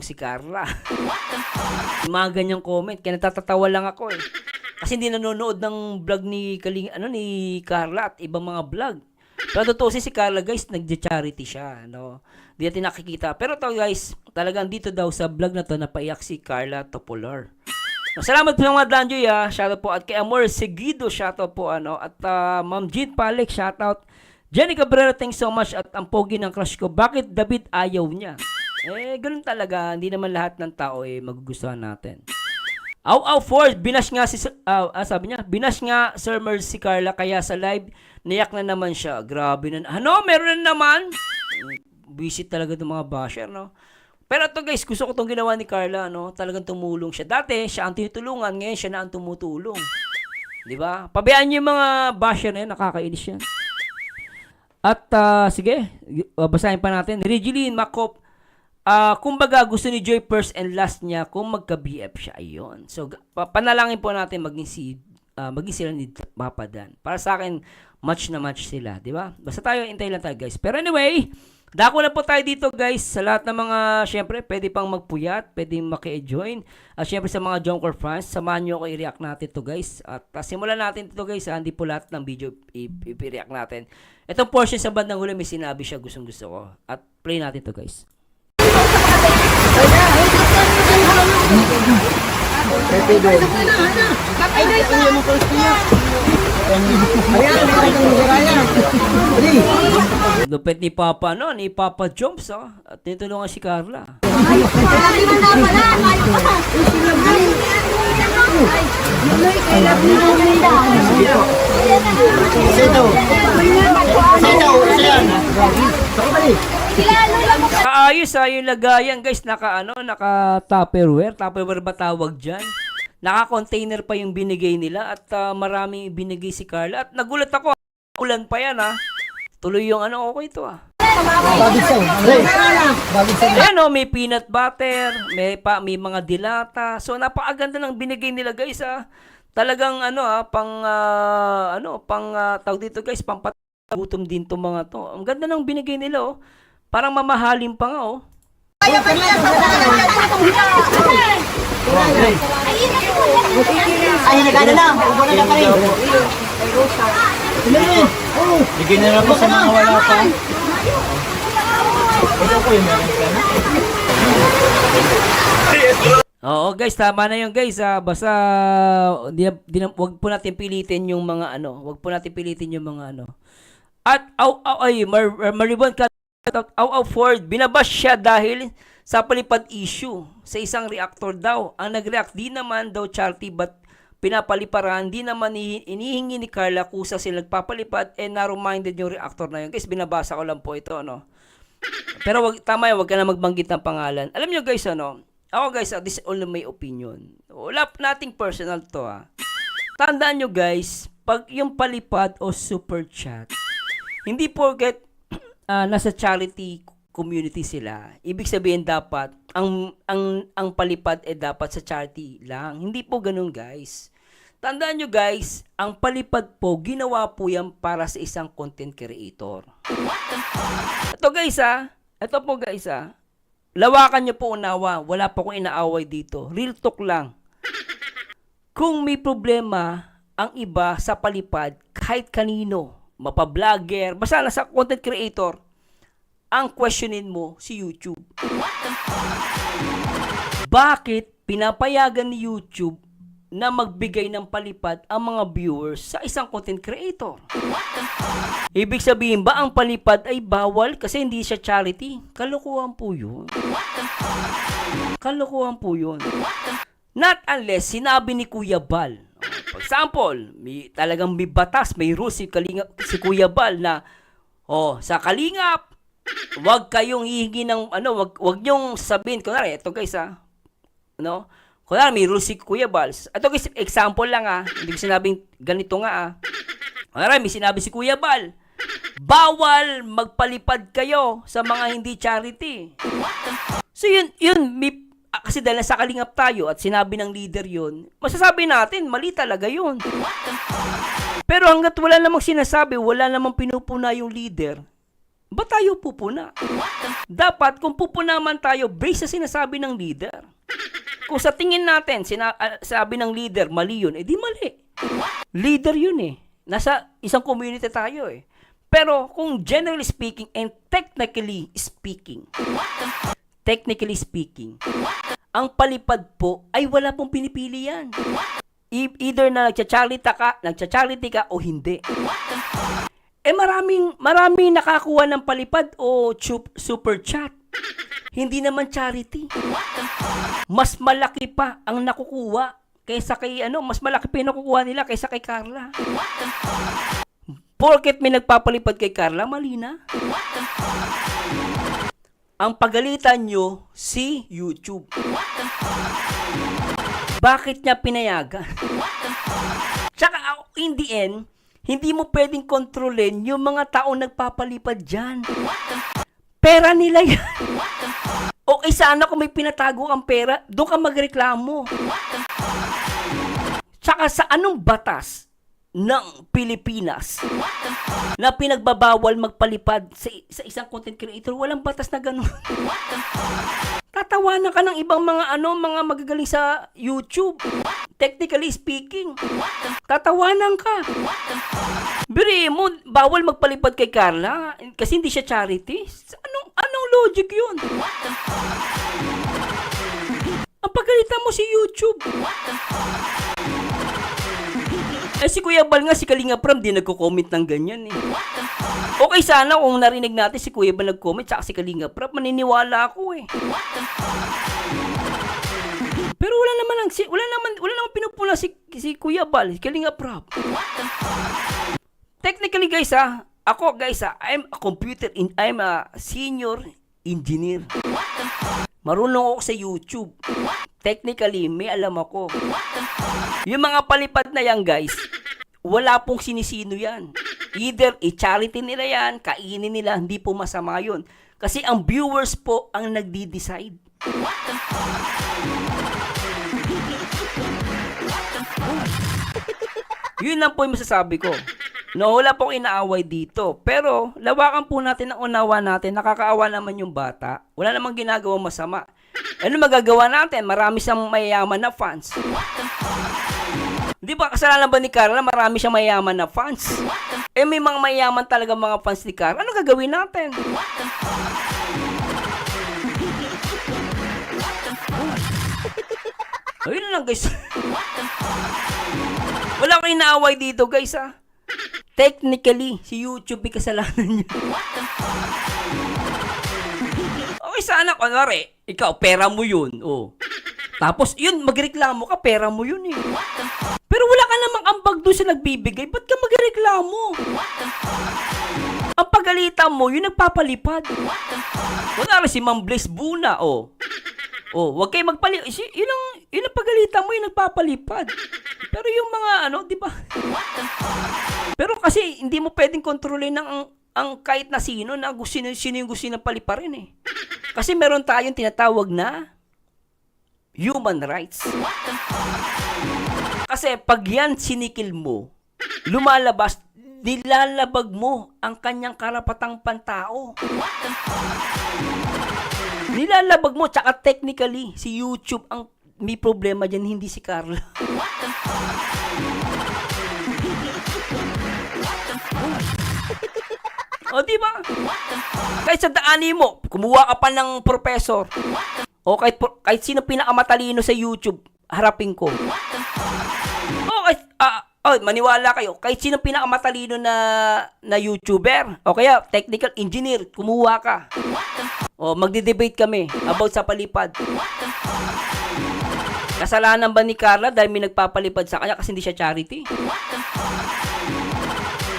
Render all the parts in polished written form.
si Carla. Yung mga ganyang comment, kaya natatawa lang ako eh. Kasi hindi nanonood ng vlog ni ni Carla at ibang mga vlog. Pero totoo si Carla guys, nagja-charity siya, no. Di natin nakikita. Pero to guys, talagang dito daw sa vlog na to napaiyak si Carla Topolar. Salamat po mga Danjoy shoutout po at kay Amor Seguido, shoutout po at Ma'am Jean Palek, shoutout. Jenny Cabrera, thanks so much at ang pogi ng crush ko. Bakit David ayaw niya? Ganun talaga, hindi naman lahat ng tao magugustuhan natin. Aw Ford, binash nga sabi niya, binash nga Sir Mercy Carla kaya sa live nayak na naman siya. Grabe na. Ano, meron na naman? Visit talaga ng mga basher, no? Pero ito guys, gusto ko itong ginawa ni Carla, no? Talagang tumulong siya. Dati, siya ang tinutulungan, ngayon siya na ang tumutulong. Di ba? Pabayaan niyo yung mga basher na yan, nakakainis yan. At sige, basahin pa natin. Regeline Makop, kumbaga gusto ni Joy first and last niya kung magka-BF siya. Ayun. So, panalangin po natin maging sila ni Papa Dan. Para sa akin, match na match sila. Di ba? Basta tayo, intay lang tayo guys. Pero anyway, dako na po tayo dito guys. Sa lahat ng mga, syempre, pwede pang magpuyat, pwede maki-join. At syempre sa mga Jonker fans, samahan nyo ako i-react natin to guys. At simulan natin ito guys. Hindi po lahat ng video i-react natin. Itong portion sa bandang huli, may sinabi siya gustong gusto ko. At play natin to guys. Lupit ni Papa, no? Ni Papa Jumps, At tinutulungan si Carla. Kaayos yung lagayan guys, naka Tupperware. Tupperware ba tawag dyan? Naka-container pa yung binigay nila at marami binigay si Carla. At nagulat ako, ulan pa yan Tuloy yung okay ito Ayan may peanut butter, may mga dilata. So napakaganda ng binigay nila guys Talagang tawag dito guys, pampagutom din to mga to. Ang ganda ng binigay nila Parang mamahalin pa nga Ay, nagana na. Ubo na kami. Bigyan na lang po sa mga wala pa. Ito po yung meron ka na. Oo guys, tama na yun guys basta wag po natin pilitin yung mga wag po natin pilitin yung mga At Maribon Ford, binabash siya dahil sa palipad issue sa isang reactor daw. Ang nag-react di naman daw charity but pinapaliparan, di naman inihingi ni Carla kusa sila nagpapalipad na-reminded yung reactor na yun. Guys, binabasa ko lang po ito Pero tama wag ka na magbanggit ng pangalan. Alam nyo guys ako guys this is only my opinion. Wala nating personal to Tandaan nyo guys, pag yung palipad o super chat, hindi porket nasa charity community sila. Ibig sabihin dapat ang palipad dapat sa charity lang. Hindi po ganoon guys. Tandaan nyo guys, ang palipad po ginawa po yan para sa isang content creator. Ito guys ito po guys lawakan nyo po unawa. Wala po akong inaaway dito. Real talk lang. Kung may problema ang iba sa palipad, kahit kanino, mapa-vlogger, basta na sa content creator, ang questionin mo si YouTube. Bakit pinapayagan ni YouTube na magbigay ng palipad ang mga viewers sa isang content creator? Ibig sabihin ba ang palipad ay bawal kasi hindi siya charity? Kalokohan po yun. Kalokohan po yun. Not unless sinabi ni Kuya Bal. For example, talagang may batas, may rules si Kuya Bal na sa Kalingap, wag kayong hihingi ng wag nyong sabihin kunwari ito guys kunwari may rules si Kuya Bal. Ito guys, example lang hindi ko sinabing ganito nga kunwari may sinabi si Kuya Bal, bawal magpalipad kayo sa mga hindi charity. So yun kasi dahil sa Kalingap tayo at sinabi ng leader yun, masasabi natin, mali talaga yun. Pero hanggat wala namang sinasabi, wala namang pinupuna yung leader, Ba't tayo pupuna? Dapat kung pupuna man tayo based sa sinasabi ng leader. Kung sa tingin natin, sabi ng leader, mali yun, di mali. Leader yun eh. Nasa isang community tayo eh. Pero kung generally speaking and technically speaking, ang palipad po ay wala pong pinipili yan. Either na nagcha-charity ka o hindi. Maraming nakakuha ng palipad o super chat. Hindi naman charity. Mas malaki pa ang nakukuha kaysa kay mas malaki pa yung nakukuha nila kaysa kay Carla. Porket may nagpapalipad kay Carla, mali na. Ang pagalitan nyo si YouTube. Bakit niya pinayagan? Tsaka in the end, hindi mo pwedeng kontrolin yung mga taong nagpapalipad dyan. Pera nila yan. Okay, sana kung may pinatago kang pera, doon ka magreklamo. Tsaka sa anong batas ng Pilipinas na pinagbabawal magpalipad sa isang content creator? Walang batas na ganun. Tatawanan ka ng ibang mga mga magagaling sa YouTube. Technically speaking, tatawanan ka. Biri mo, bawal magpalipad kay Carla kasi hindi siya charity. Anong logic yun? Ang pagalitan mo si YouTube. Si Kuya Bal nga, si Kalinga Pram, di nagko-comment ng ganyan eh. Okay sana kung narinig natin si Kuya Bal nag-comment tsaka si Kalinga Pram, maniniwala ako eh. Pero wala naman pinupula si Kuya Bal, si Kalinga Pram. Technically guys I'm a senior engineer. Marunong ako sa YouTube. Technically, may alam ako. Yung mga palipad na yan, guys, wala pong sinisino yan. Either i-charity nila yan, kainin nila, hindi po masama yun. Kasi ang viewers po ang nagdi-decide. Yun lang po yung masasabi ko. No, wala pong inaaway dito. Pero, lawakan po natin ang unawa natin. Nakakaawa naman yung bata. Wala namang ginagawang masama. Ano magagawa natin? Marami siyang mayayaman na fans. Di ba kasalanan ba ni Carla? Marami siyang mayayaman na fans. May mga mayayaman talaga mga fans ni Carla. Ano gagawin natin? Ayun lang guys. Wala kang inaaway dito guys ha. Technically, si YouTube ay kasalanan niya. Okay, sana, kunwari, ikaw, pera mo yun. Oh. Tapos, yun, magreklamo ka, pera mo yun eh. Pero wala ka namang ambag doon sa nagbibigay, ba't ka magreklamo? Ang pagalitan mo, yun nagpapalipad. Kunwari, si Ma'am Bliss Buna, oh. Oh, wag kayo magpalipad. Yun ang pagalitan mo, yun nagpapalipad. Pero yung mga, di ba? Pero kasi hindi mo pwedeng kontrolin ang kahit na sino na sino yung gusto ng paliparin eh. Kasi meron tayong tinatawag na human rights. Kasi pag yan sinikil mo, lumalabas, nilalabag mo ang kanyang karapatang pantao. Nilalabag mo, tsaka technically, si YouTube ang may problema dyan, hindi si Carla. O, di ba? Kahit sa daanin mo, kumuha ka pa ng professor. O kahit sino pinakamatalino sa YouTube, harapin ko. O, maniwala kayo, kahit sino pinakamatalino na YouTuber, o kaya technical engineer, kumuha ka. O, magdi-debate kami about sa palipad. Kasalanan ba ni Carla dahil may nagpapalipad sa kanya kasi hindi siya charity?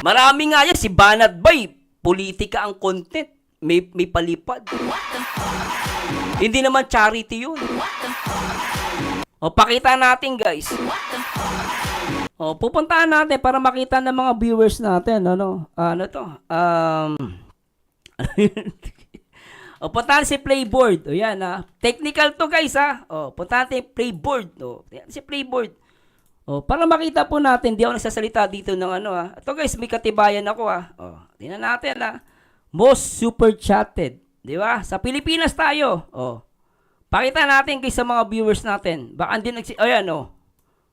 Marami nga yan, si Banat Bay, politika ang content, may palipad. Hindi naman charity yun. O, pakita natin guys. O, pupuntahan natin para makita ng mga viewers natin, O, puntahan si Playboard. O, yan, technical to, guys, O, puntahan natin Playboard. O, yan, si Playboard. O, para makita po natin, di ako nagsasalita dito ng Ito, guys, may katibayan ako, O, tingnan natin, Most super chatted. Di ba? Sa Pilipinas tayo. Oh. Pakita natin kay sa mga viewers natin. Baka din ayan, oh.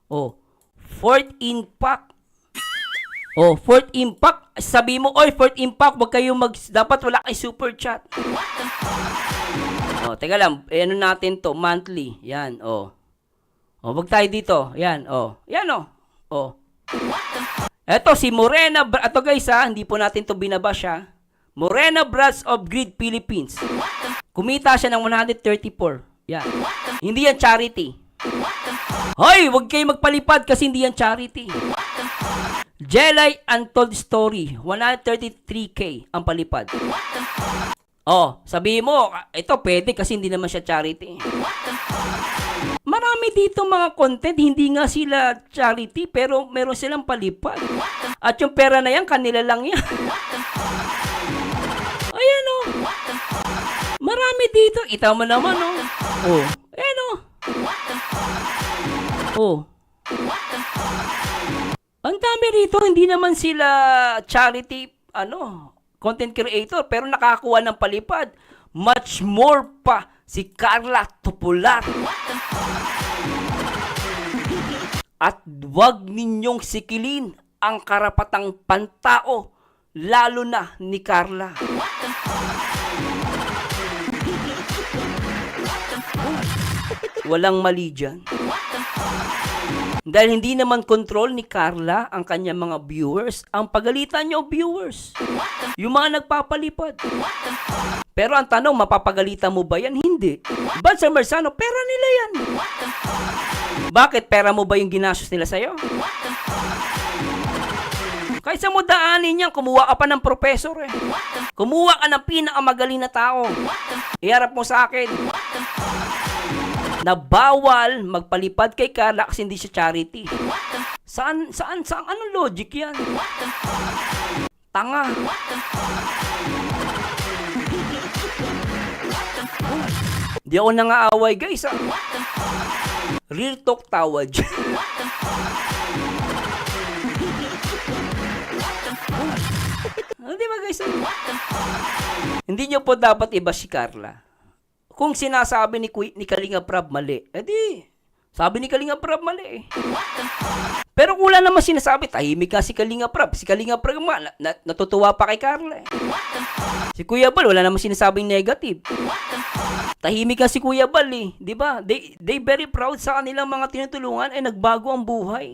Oh. Fourth impact. Oh, fourth impact. Sabi mo, oy, fourth impact, wag kayo dapat wala kay super chat. Oh, teka lang. Ano natin to? Monthly. Yan, oh. Oh, wag tayo dito. Yan, oh. Yan, oh. Oh. Eto, si Morena. Ito guys, ha. Hindi po natin to binabash, ha. Morena Brands of Grid Philippines. Kumita siya ng 134. Yan. Hindi yan charity. Hoy, wag kayo magpalipad kasi hindi yan charity. Jelay Untold Story. 133K ang palipad. Oh, sabihin mo, ito pwede kasi hindi naman siya charity. Marami dito mga content, hindi nga sila charity, pero meron silang palipad. At yung pera na yan, kanila lang yan. Ayan o. Marami dito. Ita mo naman o. Oh. Ayan o. Oh. Ang dami rito, hindi naman sila charity, content creator, pero nakakuha ng palipad. Much more pa si Carla Tupular. At wag ninyong sikilin ang karapatang pantao, lalo na ni Carla. Walang mali dyan. Dahil hindi naman control ni Carla ang kanyang mga viewers, ang pagalitan niyo viewers. Yung mga nagpapalipad. Pero ang tanong, mapapagalitan mo ba yan? Hindi. But Sir Marzano, pera nila yan. Bakit? Pera mo ba yung ginastos nila sa'yo? Kaysa mo daanin yan, kumuha ka pa ng professor eh. Kumuha ka ng pinakamagaling na tao. Iharap mo sa akin na bawal magpalipad kay Carla kasi hindi siya charity. Saan, anong logic yan? Tanga. Di ako nangaaway guys, ah. Real talk tawad. Di ba guys? Hindi nyo po dapat iba si Carla. Kung sinasabi ni Kalinga Prab mali, edi, sabi ni Kalinga Prab mali eh. Pero kung wala naman sinasabi, tahimik ka si Kalinga Prab. Si Kalinga Prab natutuwa pa kay Carla eh. Si Kuya Bal, wala naman sinasabing negative. Tahimik ka si Kuya Bal eh. Di ba? They very proud sa kanilang mga tinutulungan ay nagbago ang buhay.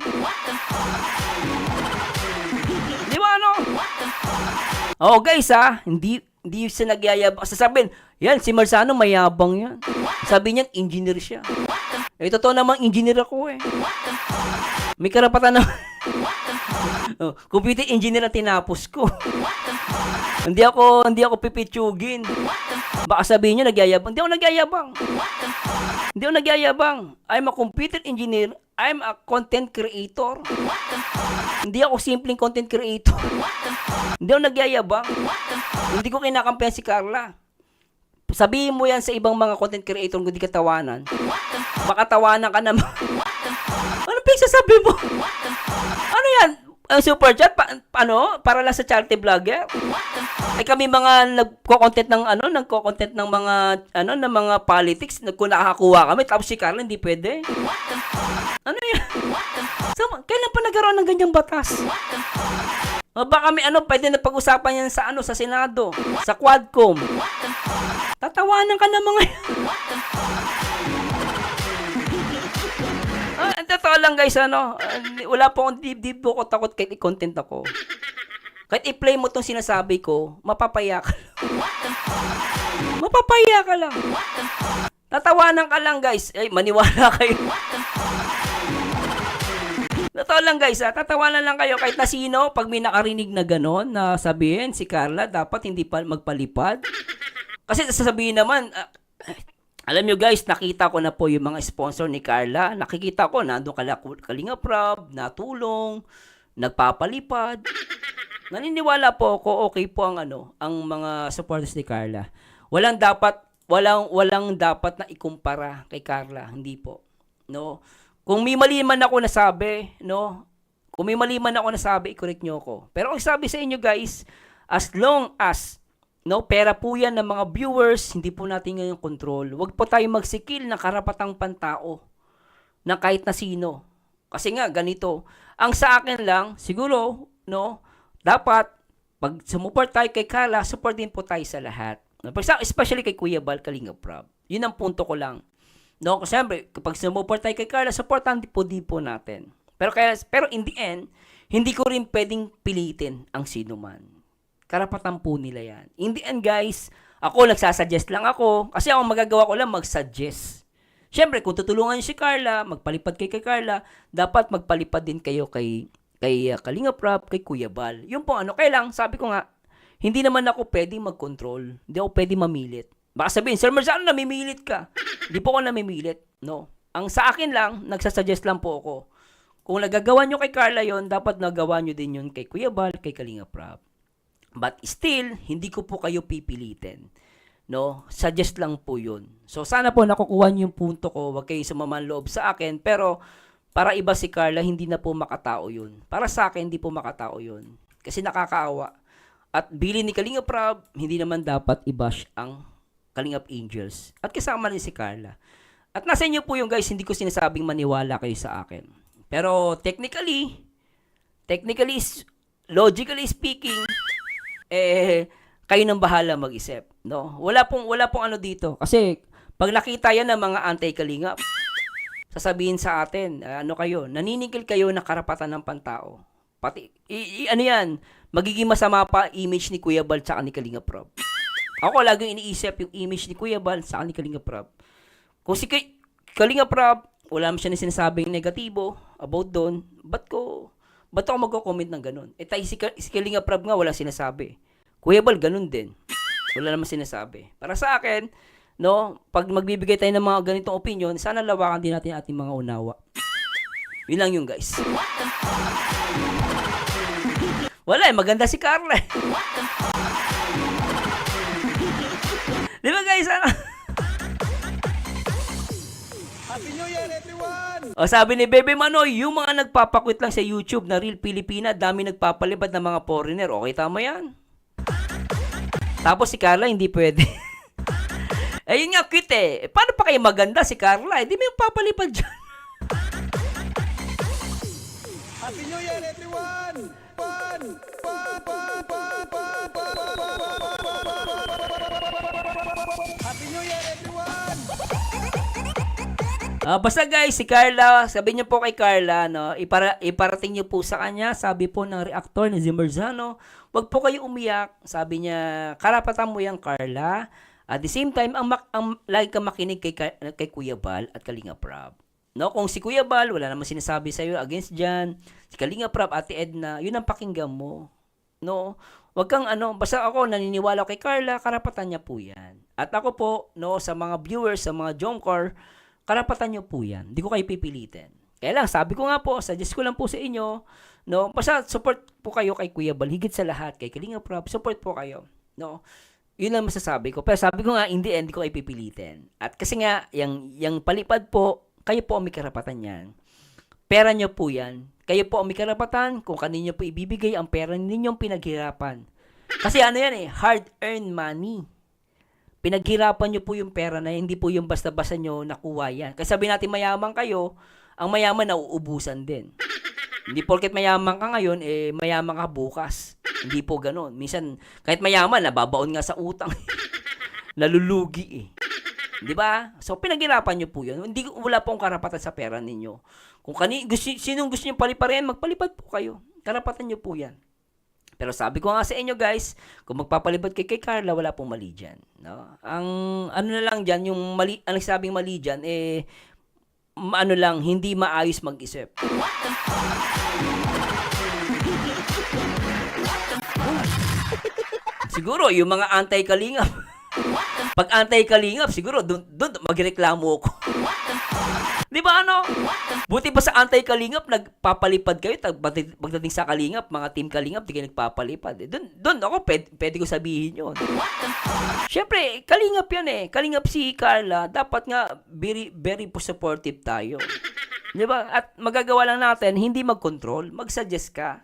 Di ba ano? Oo guys ha, hindi siya nagyayabang. Sasabihin, yan, si Marzano mayabang yan. Sabi niya, engineer siya. Eh, totoo namang engineer ako eh. May karapatan na. Oh, computer engineer ang tinapos ko. hindi ako pipitsugin. Baka sabihin niyo nagyayabang. Hindi ako nagyayabang. I'm a computer engineer. I'm a content creator. Hindi ako simpleng content creator. Hindi ako nagyayabang. Hindi ko kinakampihan si Carla. Sabihin mo yan sa ibang mga content creator kung di ka tawanan. Baka tawanan ka naman. Ano pinagsasabi mo? Ano yan? Ang super chat? Para lang sa charity vlogger? Ay kami mga nagko-content ng mga politics, kung nakakakuha kami, tapos si Carla hindi pwede. Ano yan? So, kailan pa nagkaroon ng ganyang batas? O baka may pwede na pag-usapan yan sa Senado, sa Quadcom. Tatawanan ka na mga totoo lang guys, wala po akong di po ako takot kahit i-content ako. Kahit i-play mo tong sinasabi ko, mapapaya ka lang. Mapapaya ka lang. Tatawanan ka lang guys. Ay, maniwala kayo. Totoo lang guys, tatawanan lang kayo kahit na sino pag may nakarinig na gano'n na sabihin si Carla dapat hindi pa magpalipad. Kasi sasabihin naman, alam nyo guys, nakita ko na po yung mga sponsor ni Carla. Nakikita ko, nandun Kalinga Prab, natulong, nagpapalipad. Naniniwala po ako, okay po ang mga supporters ni Carla. Walang dapat na ikumpara kay Carla, hindi po. No? Kung may mali man ako nasabi, i-correct nyo ako. Pero ang sabi sa inyo guys, as long as No, pera po yan ng mga viewers, hindi po natin ngayon control. Huwag po tayo magsikil ng karapatang pantao ng kahit na sino. Kasi nga, ganito. Ang sa akin lang, siguro, no, dapat, pag sumuport tayo kay Carla, support din po tayo sa lahat. Especially kay Kuya Bal, Kalinga Prab. Yun ang punto ko lang. No, kasi siyempre, kapag sumuport tayo kay Carla, supportan din po natin. Pero in the end, hindi ko rin pwedeng pilitin ang sino man. Karapatan po nila yan. In the end, guys, ako nagsasuggest lang ako. Kasi ako magagawa ko lang mag-suggest. Siyempre, kung tutulungan niyo si Carla, magpalipad kay Carla, dapat magpalipad din kayo kay Kalinga Prab, kay Kuya Bal. Yun po ano, kaya lang, sabi ko nga, hindi naman ako pwedeng mag-control. Hindi ako pwedeng mamilit. Baka sabihin, Sir Marzano, namimilit ka. Hindi po ako namimilit. No. Ang sa akin lang, nagsasuggest lang po ako. Kung nagagawa nyo kay Carla yon, dapat nagawa nyo din yun kay Kuya Bal, kay Kalinga Prab. But still, hindi ko po kayo pipilitin. No? Suggest lang po yun. So, sana po nakukuha niyo yung punto ko. Huwag kayong sumaman loob sa akin. Pero, para iba si Carla, hindi na po makatao yun. Para sa akin, hindi po makatao yun. Kasi nakakaawa. At bilin ni Kalinga Prab, hindi naman dapat i-bash ang Kalingap Angels. At kasama rin si Carla. At nasa inyo po yung guys, hindi ko sinasabing maniwala kayo sa akin. Pero, technically, logically speaking, kayo nang bahala mag-isip, no? Wala pong ano dito kasi pag nakita yan ng mga anti-kalingap, sasabihin sa atin, ano kayo, naniningil kayo ng karapatan ng pantao. Pati ano yan, magiging masama pa image ni Kuya Bal sa ni Kalinga Prab. Ako laging iniisip yung image ni Kuya Bal sa ni Kalinga Prab. Kung si Kalinga Prab, wala man siya na sinasabing negatibo about doon, ba't ako magko-comment ng ganun? Tayo si Kalinga Prab nga wala sinasabi. Kuya Bal, ganun din. Wala naman sinasabi. Para sa akin, no, pag magbibigay tayo ng mga ganitong opinion, sana lawakan din natin ating mga unawa. Yun lang yung guys. Wala maganda si Carla. Di ba guys, ano? Happy New Year, everyone! O sabi ni Bebe Manoy, yung mga nagpapakwit lang sa YouTube na Real Pilipina, dami nagpapalipad ng mga foreigner. Okay, tama yan. Tapos si Carla, hindi pwede. Ayun nga, cute eh. Paano pa kayo maganda si Carla? Hindi mo yung papalipad dyan. Happy New Year, everyone! Happy New Year, everyone! Basta guys, si Carla, sabi niyo po kay Carla, no, iparating niyo po sa kanya, sabi po ng reactor ni Zimmerzano, wag po kayo umiyak. Sabi niya, karapatan mo yan, Carla. At the same time, ang lagi kang makinig kay Kuya Bal at Kalinga Prab. No, kung si Kuya Bal, wala namang sinasabi sa iyo against dyan. Si Kalinga Prab, Ate Edna, yun ang pakinggan mo. No, wag kang basta ako naniniwala kay Carla, karapatan niya po yan. At ako po, no, sa mga viewers, sa mga Jomcar, karapatan nyo po yan. Hindi ko kayo pipilitin. Kaya lang, sabi ko nga po, suggest ko lang po sa inyo, no, basta support po kayo kay Kuya Bal, higit sa lahat, kay Kalinga Prab, support po kayo, no. Yun lang masasabi ko. Pero sabi ko nga, in the end, hindi ko kayo pipilitin. At kasi nga, yung palipad po, kayo po ang may karapatan yan. Pera nyo po yan. Kayo po ang may karapatan kung kanino po ibibigay ang pera ninyong pinaghirapan. Kasi ano yan hard-earned money. Pinaghirapan nyo po yung pera na hindi po yung basta-basta nyo nakuha yan. Kasi sabi natin mayaman kayo, ang mayaman nauubusan din. Hindi porket mayaman ka ngayon, mayaman ka bukas. Hindi po ganoon. Minsan, kahit mayaman, nababaon nga sa utang. Nalulugi Di ba? So, pinaghirapan nyo po yun. Wala pong karapatan sa pera ninyo. Kung sinong gusto nyo paliparin, magpalipad po kayo. Karapatan nyo po yan. Pero sabi ko nga sa inyo guys, kung magpapalipad kay Carla, wala pong mali dyan. No? Ang ano na lang dyan, yung mali, ang sabing mali dyan, ano lang, hindi maayos mag-isip. Siguro, yung mga anti-kalingap. Pag anti-kalingap, siguro, doon magreklamo ako. Di ba ano? Buti pa sa anti-kalingap, nagpapalipad kayo. Pagdating sa kalingap, mga team kalingap, di kayo nagpapalipad. Doon ako, pwede ko sabihin yun. Siyempre, kalingap yan Kalingap si Carla, dapat nga, very, very supportive tayo. Di ba? At magagawa lang natin, hindi mag-control, mag-suggest ka.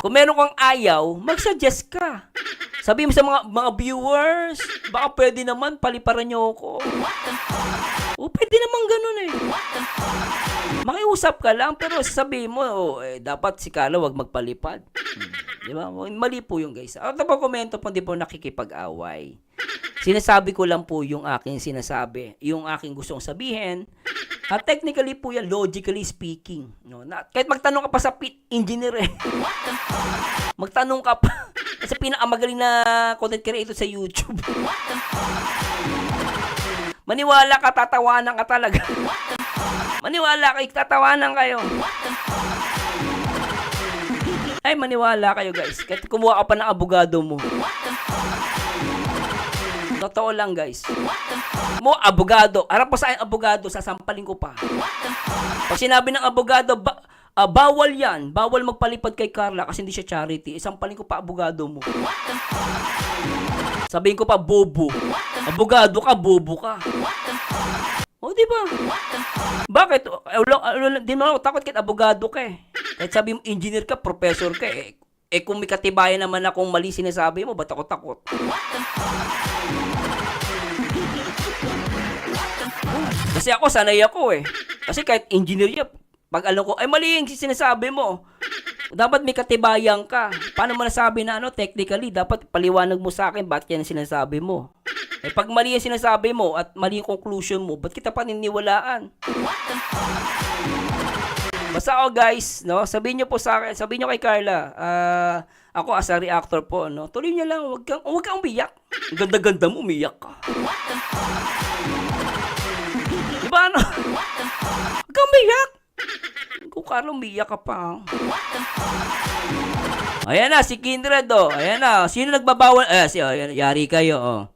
Kung meron kang ayaw, mag-suggest ka. Sabi mo sa mga viewers, baka pwede naman paliparan niyo ako. O, pwede naman ganun eh. Makiusap ka lang, pero sabihin mo, dapat si Carla wag magpalipad. Di ba? Mali po yung guys. At po komento po, di po nakikipag-away. Sinasabi ko lang po yung aking sinasabi, yung aking gustong sabihin. At technically po yan, logically speaking. No? Kahit magtanong ka pa sa pit engineer eh. Magtanong ka pa sa pinakamagaling na content creator sa YouTube. Maniwala ka, tatawanan ka talaga. Maniwala kayo, tatawanan kayo. Ay, maniwala kayo guys. Kahit kumuha ka pa ng abogado mo. Totoo lang guys. Mo, abogado. Harap po sa akin, abogado, sasampalin ko pa. Pag sinabi ng abogado, bawal yan. Bawal magpalipad kay Carla kasi hindi siya charity. Isampalin ko pa abogado mo. Sabihin ko pa, bobo. Abogado ka, bobo ka. O, di ba? Bakit? Di mo ako takot kahit abogado ka eh. Kahit sabi mo, engineer ka, professor ka eh. Kung may katibayan naman akong mali sinasabi mo, ba't ako takot? Kasi ako, sanay ako eh. Kasi kahit engineer yan, pag alam ko, ay mali yung sinasabi mo. Dapat may katibayan ka. Paano mo nasabi na technically, dapat paliwanag mo sa akin ba't yan sinasabi mo. Pag mali yung sinasabi mo at mali yung conclusion mo, ba't kita paniniwalaan? Basta ako guys, no, sabihin niyo po sa akin, sabihin niyo kay Carla, ako as a reactor po, no, tuloy niyo lang, wag kang umiyak. Ang ganda-ganda mo, umiyak ka. Diba ano? Huwag kang umiyak. Kung Carla, umiyak ka pa. Ayan na, si Kindred, oh. Ayan na, sino nagbabawal? Yari kayo, oh.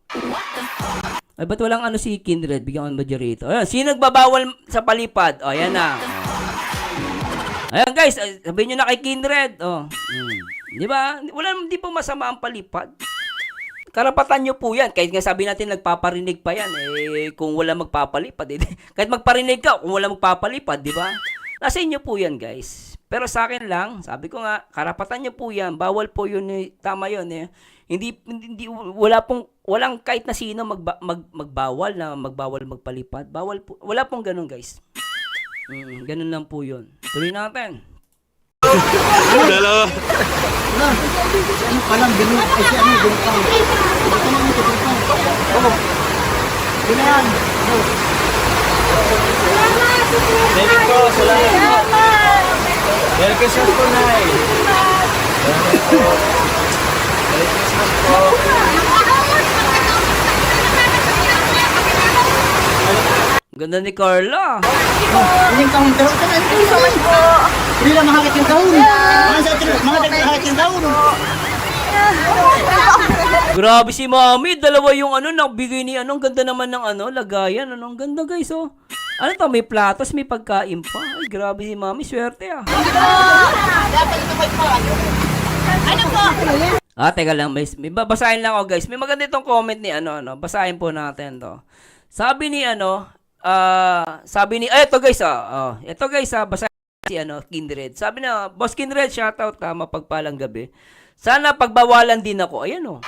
Ay, ba't walang si Kindred? Bigyan ko ng moderator. Ayan, sino nagbabawal sa palipad? Oh, ayan na. Ayan guys, sabihin nyo na kay Kindred. Oh. Di ba? Di po masama ang palipad. Karapatan nyo po yan. Kahit nga sabi natin nagpaparinig pa yan. Kung wala magpapalipad. Kahit magparinig ka, kung wala magpapalipad, di ba? Nasa inyo po yan guys. Pero sa akin lang, sabi ko nga, karapatan nyo po yan. Bawal po yun. Tama yun eh. Walang kahit na sino magbawal magpalipad. Bawal po. Wala pong ganun guys. Ganun lang po yun. Tuloy natin. Dalawa. Ano pa lang, binug, ay si ano, bintang. Ito naman ito, bintang. Oo. Binayan. Thank you po, salamat po. Merry Christmas po, Nay. Salamat po. Merry Christmas po. Ganda ni Carla. Ining taon, pero ito na, ito sa man po. Hindi lang mahakit yung taon. Mga mahakit yung taon. Grabe si Mami, dalawa yung nagbigay ni ang ganda naman ng lagayan. Ang ganda guys, oh. Ano to, may platos, may pagkain pa. Ay, grabe si Mami, swerte ah. Dapat ito may paano. Ano po? Teka lang, may basahin lang ako guys. May maganda itong comment ni basahin po natin to. Sabi ni ito guys, ito guys, basahin si Kindred. Sabi na, Boss Kindred, shoutout, mapagpalang gabi. Sana pagbawalan din ako. Ayan oh.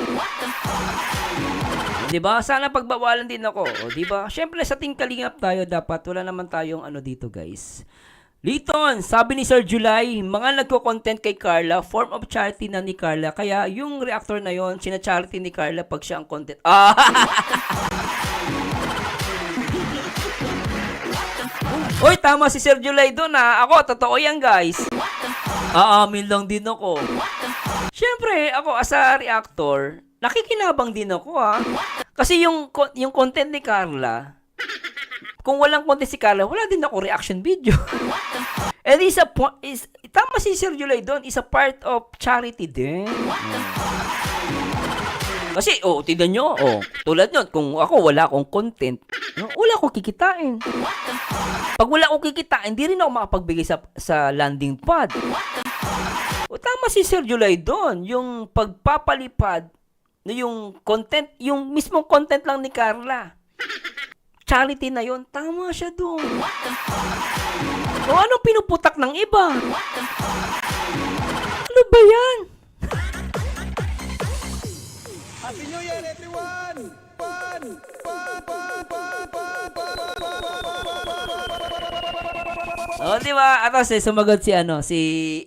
'Di ba? Sana pagbawalan din ako. O, 'di ba? Syempre sa Team Kalingap tayo dapat wala naman tayong dito, guys. Liton, sabi ni Sir July, mga nagko-content kay Carla, form of charity na ni Carla. Kaya yung reactor na yon, sina-charity ni Carla pag siya ang content. Uy, tama si Sir July doon ha. Ako, totoo yan guys. Aamin lang din ako. Siyempre, ako as a reactor, nakikinabang din ako ha. Kasi yung content ni Carla, kung walang content si Carla, wala din ako reaction video. And tama si Sir July doon, is a part of charity din. Kasi, tignan nyo, tulad nyo, kung ako wala akong content, wala akong kikitain. Pag wala akong kikitain, hindi rin ako makapagbigay sa landing pad. Tama si Sir July doon, yung pagpapalipad, yung content, yung mismong content lang ni Carla. Charity na yon, tama siya doon. O anong pinuputak ng iba? Ano ba yan? Happy New Year, everyone! Di ba? At sumagot si si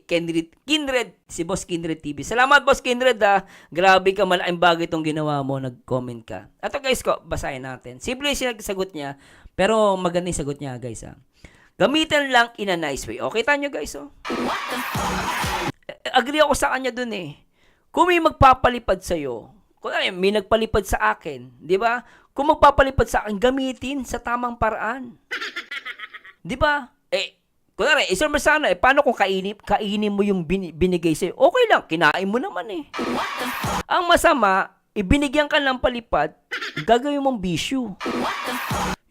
Kindred, si Boss Kindred TV. Salamat, Boss Kindred, ha. Grabe ka, malaking bagay itong ginawa mo, nag-comment ka. Ato guys ko, basahin natin. Simple yung sagot niya, pero maganda yung sagot niya, guys, ha. Gamitin lang in a nice way. Okay, tanyo guys, oh. Agree ako sa kanya dun, eh. Kung may magpapalipad sa'yo, kung may nagpalipad sa akin, di ba? Kung magpapalipad sa akin, gamitin sa tamang paraan. Di ba? Kunwari, isang masana, paano kung kainin mo yung binigay sa'yo? Okay lang, kinain mo naman eh. Ang masama, ibinigyan ka ng palipad, gagawin mong bisyo.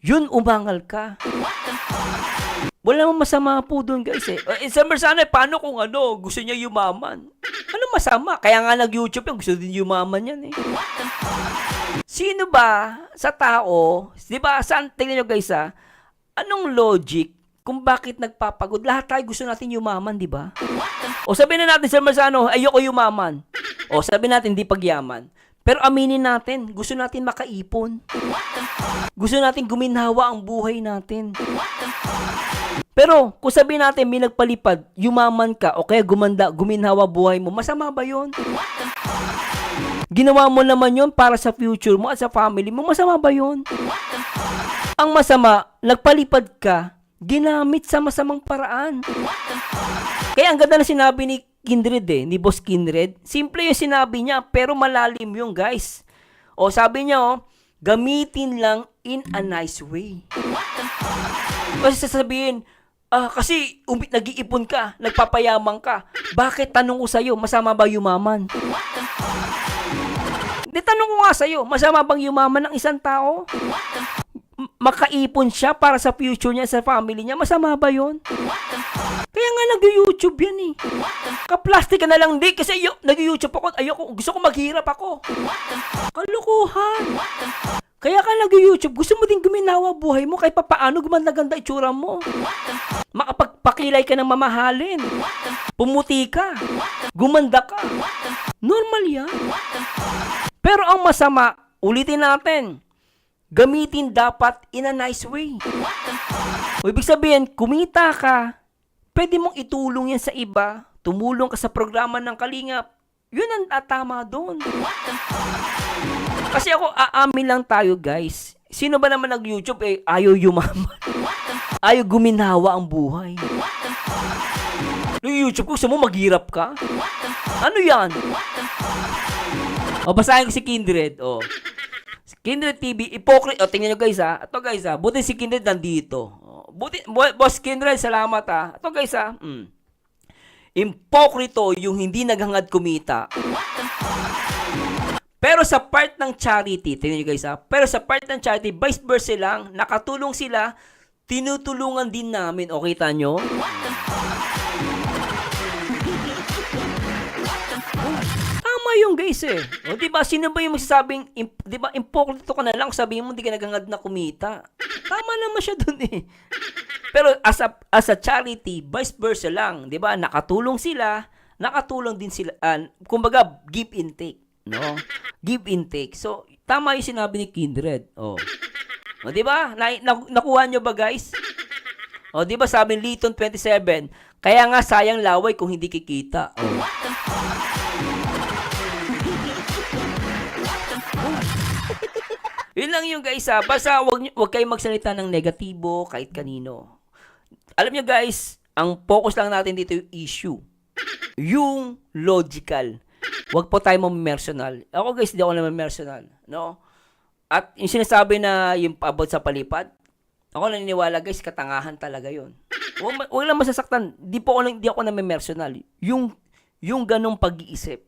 Yun, umangal ka. Wala namang masama po doon, guys eh. Isang masana, paano kung gusto niya yumaman? Ano masama? Kaya nga nag-YouTube yan, gusto din yumaman yan eh. Sino ba sa tao, di ba, tingnan nyo guys anong logic kung bakit nagpapagod? Lahat tayo gusto natin yumaman, di ba? O sabihin na natin, Sir Marzano, ayoko yumaman. O sabihin natin, di pagyaman. Pero aminin natin, gusto natin makaipon. Gusto natin guminhawa ang buhay natin. Pero kung sabihin natin, may nagpalipad, yumaman ka, o kaya guminhawa buhay mo, masama ba yun? Ginawa mo naman yun para sa future mo at sa family mo, masama ba yun? Ang masama, nagpalipad ka, ginamit sa masamang paraan. Kaya ang ganda na sinabi ni Kindred ni Boss Kindred. Simple yung sinabi niya, pero malalim yung guys. O sabi niya, gamitin lang in a nice way. Kasi sasabihin, kasi nag-iipon ka, nagpapayaman ka. Bakit? Tanong ko sa'yo, masama ba yumaman? Tanong ko nga sa'yo, masama bang yumaman ng isang tao? Makaipon siya para sa future niya, sa family niya, masama ba yun? Kaya nga nag-YouTube yan eh. Ka-plastic ka na lang, di, kasi nag-YouTube ako, gusto ko maghirap ako. Kalukuhan. Kaya ka nag-YouTube, gusto mo din guminawa buhay mo, kahit papaano gumanda-ganda itsura mo. Makapagpakilay ka ng mamahalin. Pumuti ka. Gumanda ka. Normal yan. Pero ang masama, ulitin natin, gamitin dapat in a nice way. O ibig sabihin, kumita ka, pwede mong itulong yan sa iba, tumulong ka sa programa ng Kalingap, yun ang tama doon. Kasi ako, aamin lang tayo guys, sino ba naman nag-YouTube ayaw yumaman, ayaw guminawa ang buhay. Yung YouTube ko, gusto mo maghirap ka? Ano yan? O basahin ko si Kindred, Kindred TV, hypocrite. Tingnan nyo guys Ito guys buti si Kindred nandito. Boss Kindred, salamat Ito guys Impokrito yung hindi naghangad kumita. Pero sa part ng charity, tingnan nyo guys pero sa part ng charity, vice versa lang, nakatulong sila, tinutulungan din namin. O kita nyo? Yung guys O diba, sino ba yung magsasabing, diba, impokrito ka na lang, sabihin mo, hindi ka naghangad na kumita. Tama naman siya dun Pero as a charity, vice versa lang, diba, nakatulong sila, nakatulong din sila, kumbaga, give and take, no? Give and take. So, tama yung sinabi ni Kindred. O diba, nakuha nyo ba guys? O diba, sabi ni Liton 27, kaya nga sayang laway kung hindi kikita. Yun lang yung guys basta wag kayong magsalita ng negatibo kahit kanino. Alam nyo guys, ang focus lang natin dito yung issue. Yung logical. Wag po tayo mamersyonal. Ako guys, hindi ako naman mersyonal, no? At yung sinasabi na yung about sa palipad, ako naniniwala guys, katangahan talaga yun. Wag lang masasaktan. Di ako naman mersyonal. Yung ganong pag-iisip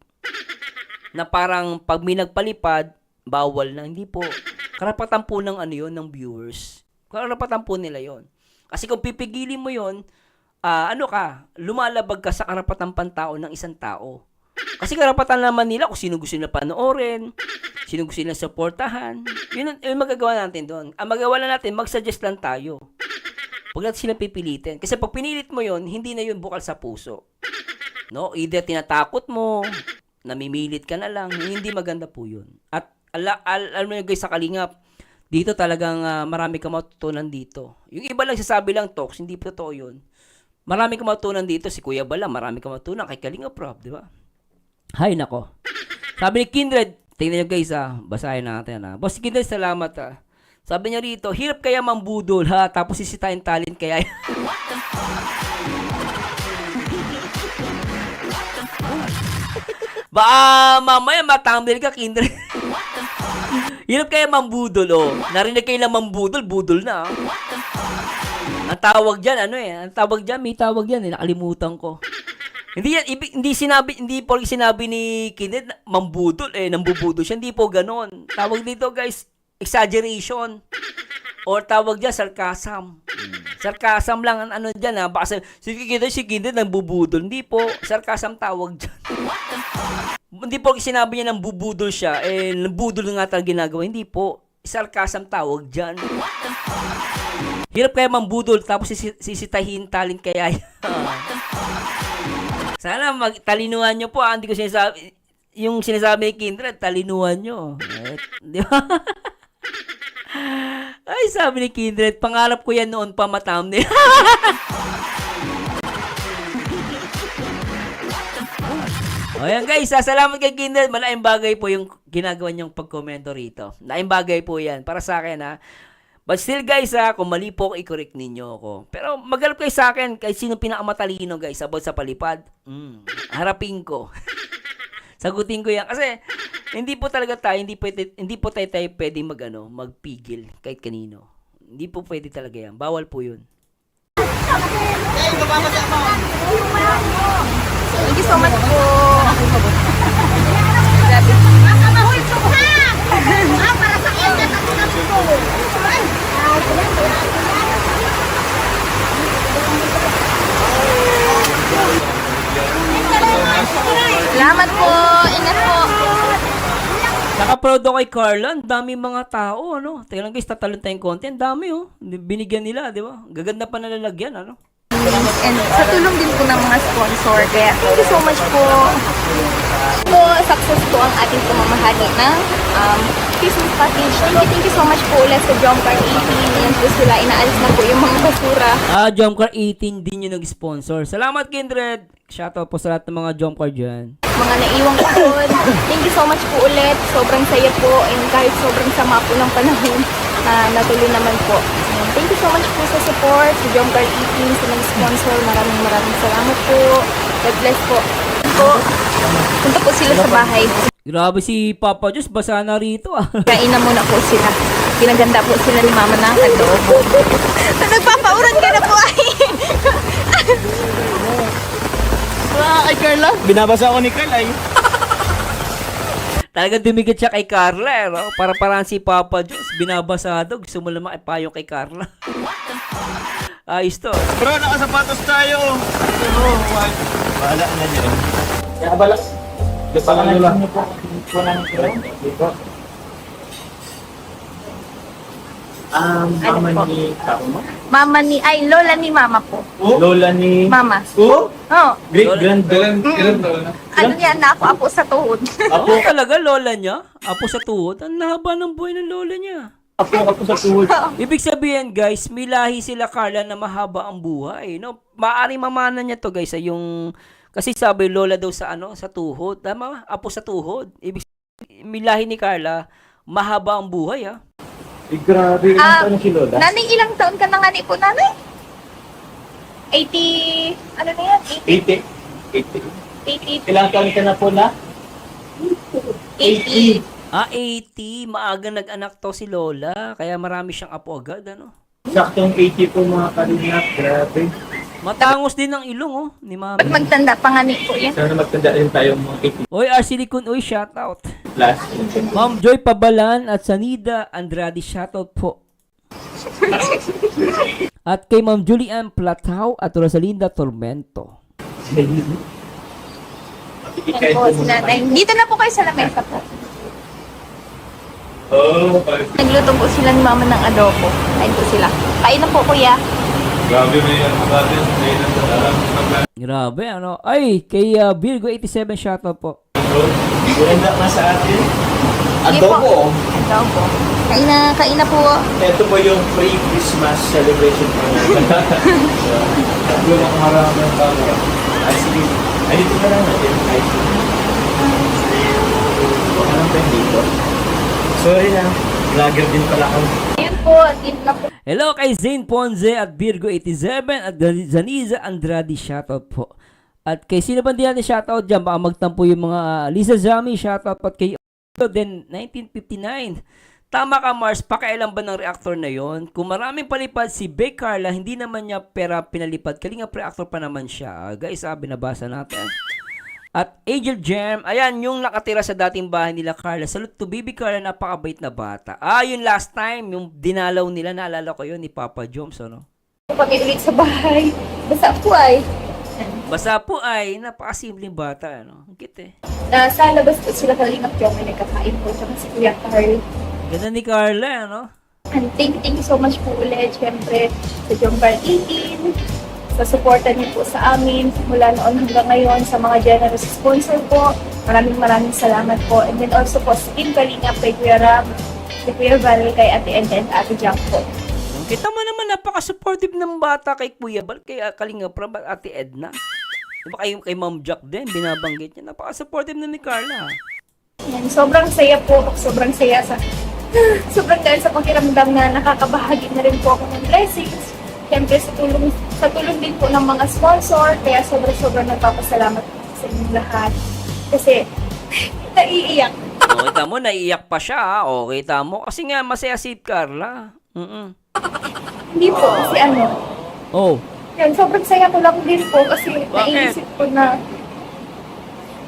na parang pag may nagpalipad, bawal na. Hindi po. Karapatan po ng ng viewers. Karapatan po nila yon. Kasi kung pipigilin mo yon, lumalabag ka sa karapatan pantao ng isang tao. Kasi karapatan naman nila kung sino gusto nila panoorin, sino gusto nila supportahan. Yun ang magagawa natin doon. Ang magawa lang natin, mag-suggest lang tayo. Huwag natin sila pipilitin. Kasi pag pinilit mo yon, hindi na yun bukal sa puso. No? Either tinatakot mo, namimilit ka na lang, hindi maganda po yun. At alam mo nyo guys sa Kalingap, dito talagang marami ka matutunan dito. Yung iba lang sasabi lang talks, hindi po totoo yun. Marami ka matutunan dito, si Kuya Bala, marami ka matutunan kay Kalingap Rob, di ba? Hay nako. Sabi ni Kindred, tingnan nyo guys basahin natin Boss Kindred, salamat Sabi niya rito, hirap kaya mambudol ha, tapos sisitahin talent kaya. Mamaya matambil ka, Kindred. Hirap kaya mambudol, Narinig kayo lang mambudol, budol na, Ang tawag dyan, ang tawag dyan, may tawag dyan, nakalimutan ko. Hindi po sinabi ni Kindred na mambudol, nambubudol siya, hindi po ganon. Tawag dito, guys, exaggeration. Or tawag dyan, sarcasm. Sarcasm lang ang dyan, Baka si Kindred nambubudol. Hindi po, sarcasm tawag dyan. Hindi po sinabi niya nang bubudol siya, nambudol nga talaga ginagawa. Hindi po, sarcasm tawag dyan. Hirap kaya mambudol, tapos sisitahin talent kaya. Sana talinuhan nyo po, Hindi ko sinasabi, yung sinasabi ni Kindred, talinuhan nyo. Di ba? Ay, sabi ni Kindred, pangarap ko yan noon pa matamnil. O yan guys, salamat kay Kindred. Malaking bagay po yung ginagawa niyong pagkomento rito. Malaking bagay po yan para sa akin But still guys kung mali po, i-correct ninyo ako. Pero maghanap kayo sa akin, kahit sino pinakamatalino guys, about sa palipad. Harapin ko. Sagutin ko yan. Kasi hindi po talaga tayo, hindi po tayo pwedeng magpigil kahit kanino. Hindi po pwede talaga yan. Bawal po yun. Thank you so much po. Grabe. Makamahul ko ha! Para sa iyo na ko. Salamat po. Ingat po. Naka-proud ako kay Carla. Ang dami mga tao, Teka lang guys, tatalon tayong konti. Ang dami, Binigyan nila, di ba? Gaganda pa nalalagyan, And sa tulong din po ng mga sponsor. Kaya thank you so much po. So, success po ang ating pamamahagi ng Christmas package. Thank you so much po ulit sa Jomcar 18. Yan po sila. Inaalis na po yung mga basura. Jomcar 18 din yung nag-sponsor. Salamat, Kindred! Shoutout po sa lahat ng mga Jomcar dyan. Mga naiwang kupon. Thank you so much po ulit. Sobrang saya po. And kahit sobrang sama po ng panahon, natuloy naman po. And thank you so much po sa support. Sa Jomcar 18, sa nag-sponsor. Maraming salamat po. God bless po. Punta po sila sa bahay. Grabe si Papa Diyos, basa na rito Kainan muna po sila. Ginaganda po sila ni Mama ng adobo. Nagpapauran ka na po ay. Ay, Carla. Binabasa ko ni Carla Talagang dumikit siya kay Carla, Para si Papa Diyos, binabasado. Gusto mo lang makipayo kay Carla. Ayos to. Bro, nakasapatos tayo. Bahala na dyan. Kaya balas. Pangalan niyo po. Dito. Mama ni Kakuma? Mama ni, ay, lola ni Mama po. Lola ni... Mama. Oh? Oh. Great-grandparent. Ano yan na ako sa tuhod. Apo talaga, lola niya? Apo sa tuhod? Ang haba ng buhay ng lola niya. Ako sa tuhod. Ibig sabihin, guys, may lahi sila Carla na mahaba ang buhay, Maaring mamana niya to, guys, kasi sabi lola daw sa sa tuhod. Tama? Apo sa tuhod. Ibig sabihin, may lahi ni Carla, mahaba ang buhay, Grabe, ilang taon si Lola? Nanay, ilang taon ka na nga ni po, nanay? 80, ano na yan? 80. Ilang taon ka na po na? 80. 80. Maaga nag-anak to si Lola. Kaya marami siyang apo agad, Saktong 80 po mga kalingap. Grabe. Matangos din ang ilong, ni Mami. Pag magtanda pa nga ni po yan. Sana magtanda rin tayo mga 80 Oy, Arsilicon, shoutout. plus. Ma'am Joy Pabalan at Sanida Andrade, shoutout po. At kay Ma'am Julian Platao at Rosalinda Tormento. Yan po, sila, dito na po kayo sa lamesa po. Nagluto po sila ni Mama ng adobo. Kain po sila. Kain na po, kuya. Grabe na yan. Grabe, Ay, kay Virgo 87, shoutout po. Handa na sa atin. Sige Adobo. po. Adobo. Kain na po. Ito po yung pre-Christmas celebration po natin. Tatlo na kumarami ng camera. Ay, sige. Ay, dito ka lang natin. Ay, sige. Anong time dito? Sorry na. Vlogger din pala ako. Ayun po. Eat na po. Hello kay Zane Ponce at Virgo87 at Zaniza Andrade, shoutout po. At kay sino ba din natin shoutout dyan? Baka magtampo yung mga Lisa Zami, shoutout po. At kay then 1959. Tama ka Mars, pakialam ba ng reactor na yon? Kung maraming palipad si Bay Carla, hindi naman niya pera pinalipad. Kalinga reactor pa naman siya. Guys, binabasa natin. At Angel Gem, ayan, yung nakatira sa dating bahay nila Carla. Salute to Baby Carla, napakabait na bata. Yung last time, yung dinalaw nila, naalala ko yun ni Papa Joms, ano? Kami ulit sa bahay. Basta po ay. Basta po ay, napakasimpleng bata, ano? Ang cute eh. Sa labas po sila kalingap yung may nagkakain po. Tsaka si Kuya Carl. Ganda ni Carla, ano? And thank you so much po ulit. Siyempre, sa Jomcar 18. Sa suporta niyo po sa amin. Mula noon hanggang ngayon. Sa mga generous sponsor po. Maraming salamat po. And then also po sa Team Kalingap, kay Kuya Ram, kay Kuya Val, kay Ate Enda and Ate Jack po. Kita mo naman, napaka-supportive ng bata kay Kuya Bal, kay Kalinga Prab at Ate Edna. Diba kay Ma'am Jack din, binabanggit niya. Napaka-supportive na ni Carla. Yan, sobrang saya po. Sobrang saya sobrang dahil sa pakiramdam na nakakabahagi na rin po ako ng blessings. Siyempre sa tulong din po ng mga sponsor. Kaya sobrang nagpapasalamat po sa inyong lahat. Kasi naiiyak. Kita mo, naiiyak pa siya. Kita mo. Kasi nga, masaya si Carla. Hindi po, kasi Oh. yan, sobrang saya ko lang din po kasi naisip ko na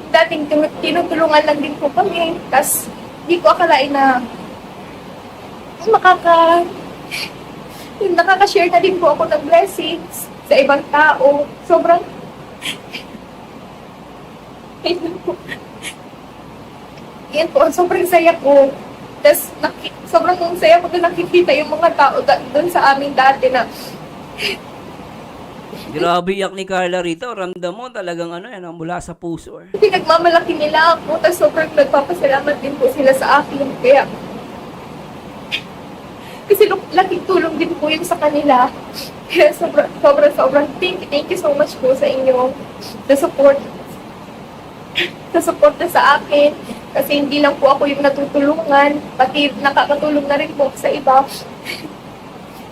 dating tinutulungan lang din po kami. Tapos, hindi ko akalain na nakaka-share na din po ako ng blessings sa ibang tao. Sobrang yan po, sobrang saya ko. Tapos, sobrang saya ko na nakikita yung mga tao doon sa amin dati na Grabe iyak ni Carla rito. Ramdam mo talagang mula sa puso. pinagmamalaki nila ako. Tapos sobrang nagpapasalamat din po sila sa akin. Kaya, kasi laking tulong din po yun sa kanila. Kaya sobrang thank you so much po sa inyo. Sa support na sa akin. Kasi hindi lang po ako yung natutulungan. Pati nakakatulong na rin po sa iba.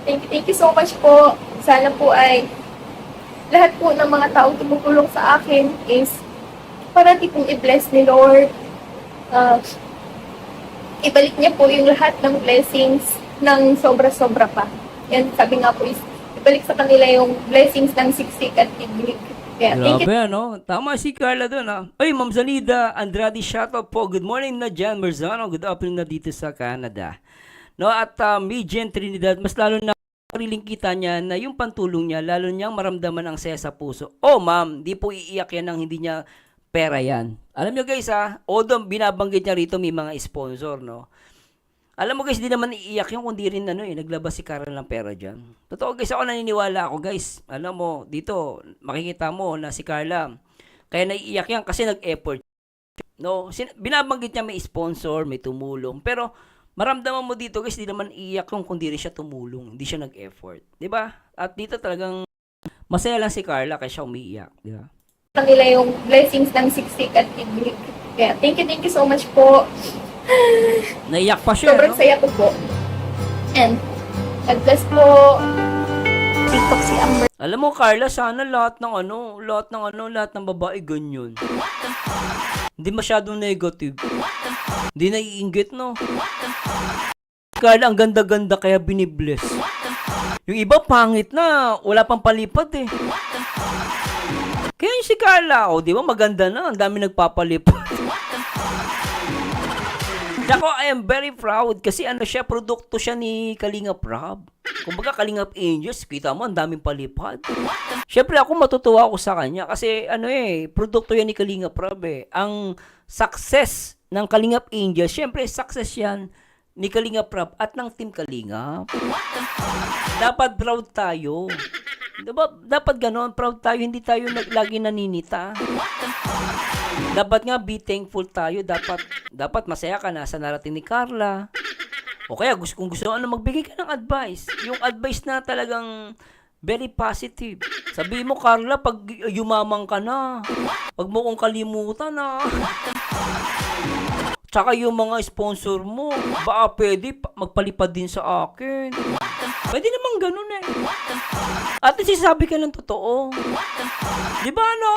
Thank you so much po. Sana po ay lahat po ng mga taong tumutulong sa akin is parati pong i-bless ni Lord. Ibalik niya po yung lahat ng blessings ng sobra-sobra pa. Yan, sabi nga po is ibalik sa kanila yung blessings ng siksik at ibig. Kaya, thank you. Grabe, Tama si Carla doon, Ay, Ma'am Zanida Andrade, shoutout po. Good morning na Jan Marzano. Good afternoon na dito sa Canada. At Mijen Trinidad, mas lalo na sariling kita niya na yung pantulong niya, lalo niyang maramdaman ang saya sa puso. Ma'am, di po iiyak yan ng hindi niya pera yan. Alam niyo guys, although binabanggit niya rito may mga sponsor, no? Alam mo guys, di naman iiyak yung kundi rin naglabas si Carla ng pera dyan. Totoo guys, ako naniniwala ako guys. Alam mo, dito, makikita mo na si Carla, kaya naiiyak yan kasi nag-effort. No? Binabanggit niya may sponsor, may tumulong. Pero, maramdaman mo dito guys, di naman iiyak yung kundi rin siya tumulong. Hindi siya nag-effort. Diba? At dito talagang masaya lang si Carla kaya siya umiiyak. Diba? Kanila yung blessings ng siksik at ibig. Kaya, thank you so much po. Naiyak pa siya, Sobrang no? saya ko po. And, God bless po. TikTok si Amber. Alam mo, Carla, sana lahat ng babae ganyan. Hindi masyadong negative. Hindi naiinggit, no? Carla, ang ganda-ganda kaya binibless. Yung iba pangit na, wala pang palipad eh. Kaya yung si Carla, di ba maganda na, ang dami nagpapalipad. Nako, I am very proud kasi siya, produkto siya ni Kalinga Prab. Kumbaga Kalinga Angels, kita mo, ang daming palipad. Siyempre ako matutuwa ako sa kanya kasi produkto yan ni Kalinga Prab eh. Ang success ng Kalinga Angels, siyempre success yan ni Kalinga Prab at ng Team Kalinga. Dapat proud tayo. Diba? Dapat ganon, proud tayo, hindi tayo lagi naninita. Dapat nga be thankful tayo. Dapat masaya ka na sa narating ni Carla. O kaya kung gusto mo magbigay ka ng advice. Yung advice na talagang very positive. Sabi mo, Carla, pag yumamang ka na, wag mo kong kalimutan na. Tsaka yung mga sponsor mo, baka pwede magpalipad din sa akin. Pwede naman ganun eh. At sabi ka ng totoo. Di ba ano?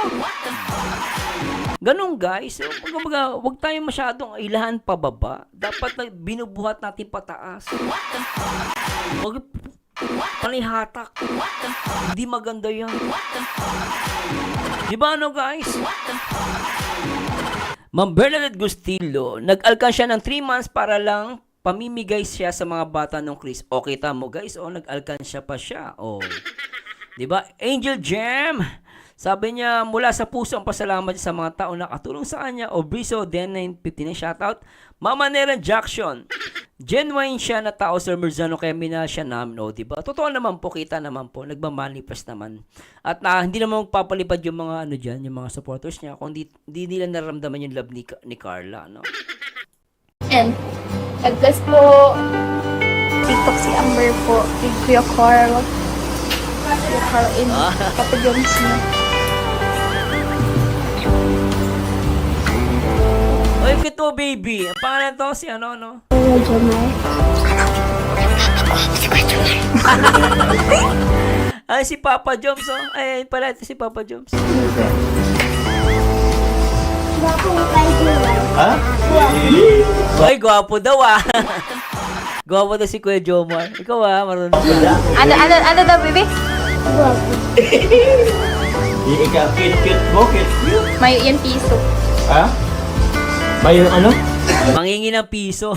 Ganun guys. Huwag tayong masyadong ilahan pababa. Dapat binubuhat natin pataas. Huwag palihatak. Hindi maganda yan. Di ba ano guys? Ma'am Bernadette Gustillo, nag-alkan siya ng 3 months para lang pamimigay siya sa mga bata ng Chris. O, kita mo guys, nag-alkan siya pa siya. O, diba? Angel Jam, sabi niya, mula sa puso ang pasalamat sa mga tao na katulong sa kanya. O, Briso, Den 959, shoutout. Mama Nera Jackson, genuine siya na tao, Sir Merzano, kaya minahal siya namin. O, diba? Totoo naman po, kita naman po, nagmamanifest naman. At hindi naman magpapalipad yung mga ano dyan, yung mga supporters niya, kung di nila naramdaman yung love ni Carla, no? And, nag-bless po, TikTok si Amber po, kay Kuya Carl. Kuya Carl in Papa Jones na. Oy, kito baby. Ang pangalan to si ano, no? Kuya Jomar. Ay, si Papa Joms, oh. Ay, pala, ito si Papa Joms. Ha? Ay, gwapo daw, ah. Gwapo daw si Kuya Jomar. Ikaw, ah, marunong ka. Ano daw, baby? Ikaw, cute mo, cute. May yan piso. Ha? May ano? Mangingi ng piso.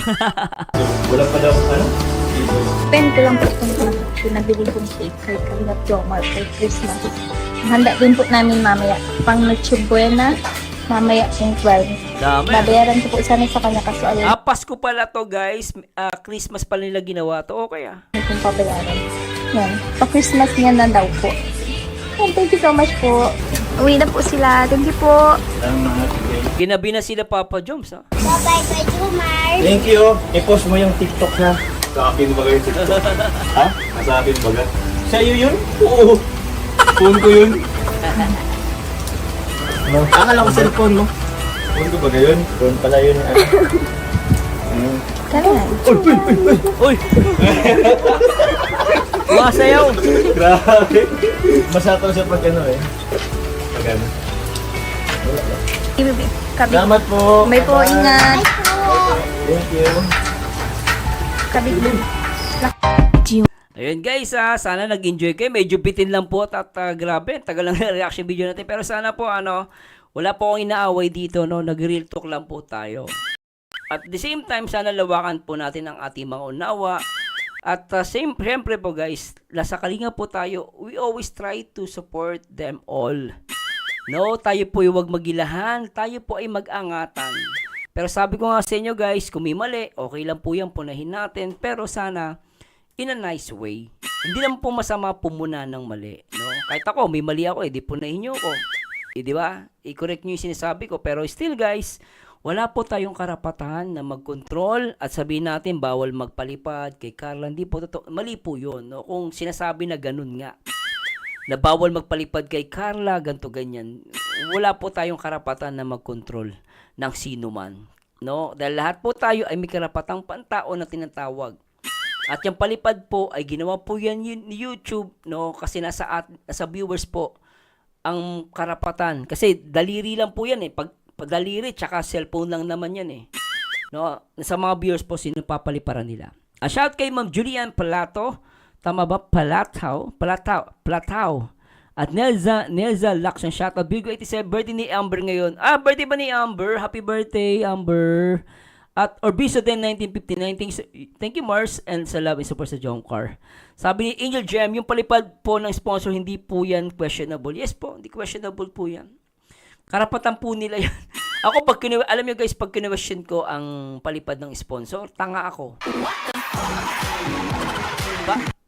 Wala pa daw, ano? Pen ko lang po itong pinabili kong cake kay Kalingap Jomar kay Christmas. Handa din po namin mamaya. Pang Noche Buena, mamaya pong 12. Dami. Babayaran ko po sana sa kanya kaso alam Pasko pala to, guys. Christmas pala nila ginawa to. Okay, ah. kung pabayaran. Yan. Pa-Christmas niya na daw po. Oh, thank you so much po. Uwi na po sila. Thank you po. Salamat. Ginabi na sila Papa Joms, ah. Bye-bye kay Jomar. Thank you. I-post mo yung TikTok ha. Sa akin ba yung TikTok? Ha? Sa akin ba? Sa'yo yun? Oo. Phone ko yun. No? Akala ko cellphone mo. Phone ko ba yun? Phone pala yun. Kailan? Uy! Masayaw! Grabe. Masato siya pag ano eh. Pag ano. Kabig. Salamat po. May po, ingat. Thank you. Kabig. Ayun guys, sana nag-enjoy kayo. Medyo bitin lang po at grabe, tagal lang yung reaction video natin. Pero sana po wala po akong inaaway dito, no? Nag-real talk lang po tayo. At the same time, sana lawakan po natin ang ating mga unawa. At siyempre po guys, nasa Kalinga po tayo, we always try to support them all. No, tayo po yung wag magilahan, tayo po ay mag-angatan. Pero sabi ko nga sa inyo guys, kung may mali, okay lang po yan, punahin natin. Pero sana, in a nice way. Hindi naman po masama pumuna ng mali. No? Kahit ako, may mali ako, di punahin nyo ako. Di ba? I-correct nyo yung sinasabi ko. Pero still guys, wala po tayong karapatan na mag-control at sabihin natin bawal magpalipad kay Carla. Hindi po totoo. Mali po yun. No? Kung sinasabi na ganun nga, na bawal magpalipad kay Carla, ganto ganyan. Wala po tayong karapatan na mag-control ng sino man. No? Dahil lahat po tayo ay may karapatang pantao na tinatawag. At yung palipad po ay ginawa po yan ni YouTube, no? Kasi nasa viewers po ang karapatan. Kasi daliri lang po yan eh. Pag daliri, tsaka cellphone lang naman yan eh. No? Sa mga viewers po, sino papaliparan nila. Shout kay Ma'am Julian Palato. Tama ba? Plataw. At Nelza Lacson, shoutout. Virgo 87, birthday ni Amber ngayon. Birthday ba ni Amber? Happy birthday, Amber. At Orbiso din 1959. Thank you, Mars. And sa love and support sa John Carr. Sabi ni Angel Gem, yung palipad po ng sponsor, hindi po yan questionable. Yes po, hindi questionable po yan. Karapatan po nila yan. Ako, alam nyo guys, pag kinwestiyon ko ang palipad ng sponsor, tanga ako.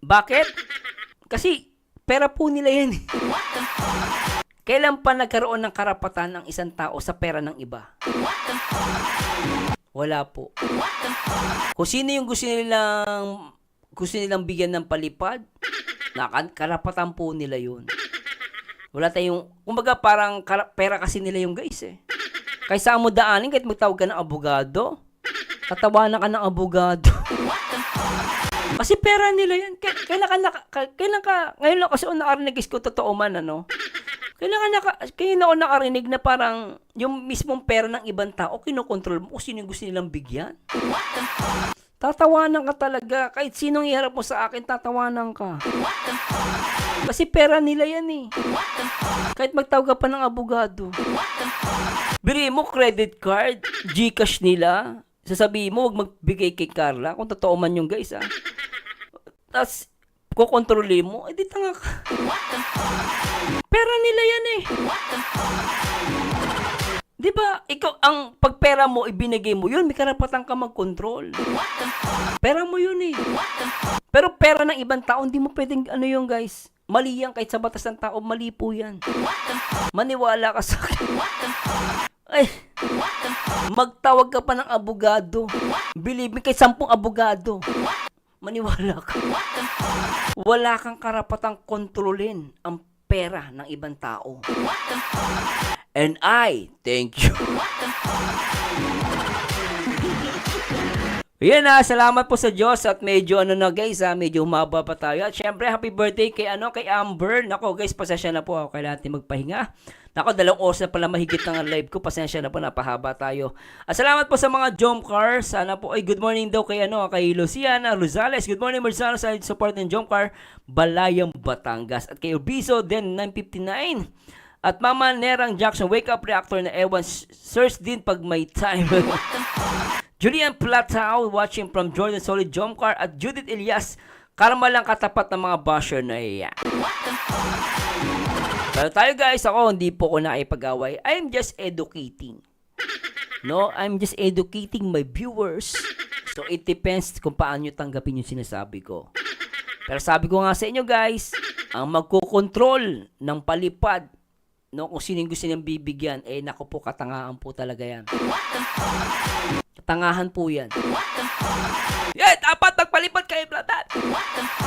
Bakit? Kasi, pera po nila yan. Kailan pa nagkaroon ng karapatan ng isang tao sa pera ng iba? Wala po. Kung sino yung gusto nilang bigyan ng palipad, karapatan po nila yun. Wala tayong, kumbaga parang pera kasi nila yung guys eh. Kaysa mo daanin, kahit magtawag ka ng abogado, tatawanan ka ng abogado. Kasi pera nila yan. Kailan ka, ngayon lang kasi nakarinig ko totoo man, ano? Kailan ako nakarinig na parang yung mismong pera ng ibang tao, kinokontrol mo kung sino yung gusto nilang bigyan. Tatawanan ka talaga. Kahit sinong iharap mo sa akin, tatawanan ka. Kasi pera nila yan eh. Kahit magtawag ka pa ng abogado. Biri mo, credit card, GCash nila. Sasabihin mo, huwag magbigay kay Carla. Kung totoo man yung guys, ha. Tapos, kukontrolin mo, di tanga ka. Pera nila yan eh. Di ba, ikaw, ang pagpera mo, ibinigay mo yun, may karapatan ka mag-control. Pera mo yun eh. Pero pera ng ibang tao, hindi mo pwedeng, ano yung guys, mali yan, kahit sa batas ng tao, mali po yan. Maniwala ka sa akin. Ay, magtawag ka pa ng abogado. Believe me, kahit 10 abogado. Maniwala ka. Wala kang karapatang kontrolin ang pera ng ibang tao. And I thank you. Yan na, salamat po sa Diyos at medyo ano na guys, medyo humaba pa tayo. At syempre, happy birthday kay Amber. Nako guys, pasensya na po ako, kailangan natin magpahinga. Nako, 2 oras na pala mahigit ng live ko. Pasensya na po, napahaba tayo. At salamat po sa mga Jump Car. Sana po, good morning daw kay Luciana Rosales. Good morning, Marzano, sa support ng Jump Car, Balayang, Batangas. At kay Urbizo, then 959. At Mama Nerang Jackson, wake up reactor na ewan, search din pag may time. Julian Platao, watching from Jordan Solid Jump Car. At Judith Elias, karma lang katapat ng mga basher na iyan. Pero tayo guys, ako hindi po ko nakipag-away. I'm just educating. No, I'm just educating my viewers. So it depends kung paano nyo tanggapin yung sinasabi ko. Pero sabi ko nga sa inyo guys, ang magkokontrol ng palipad, no, kung sino yung gusto niyang bibigyan, naku po, katangahan po talaga yan. Katangahan po yan. Yan, dapat magpalipad kayo, Platat.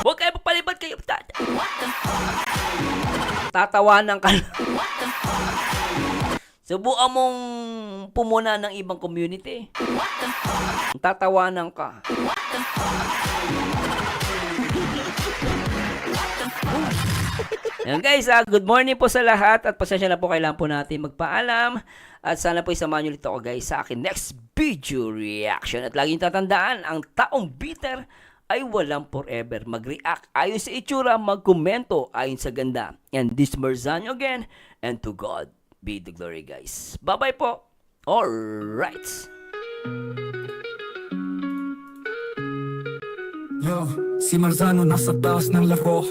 Huwag kayo magpalipad kayo, Platat. Tatawanan ka lang. Subukan mong pumuna ng ibang community. Tatawanan ka. Yan guys, good morning po sa lahat at pasensya na po, kailangan po natin magpaalam at sana po isamahan nyo ulit ako guys sa akin next video reaction. At laging tatandaan, ang taong bitter ay walang forever. Mag-react ayon sa itsura, mag-komento ayon sa ganda. And this Marzano again, and to God be the glory guys. Bye-bye po. Alright. Yo, si Marzano nasa taas ng laro.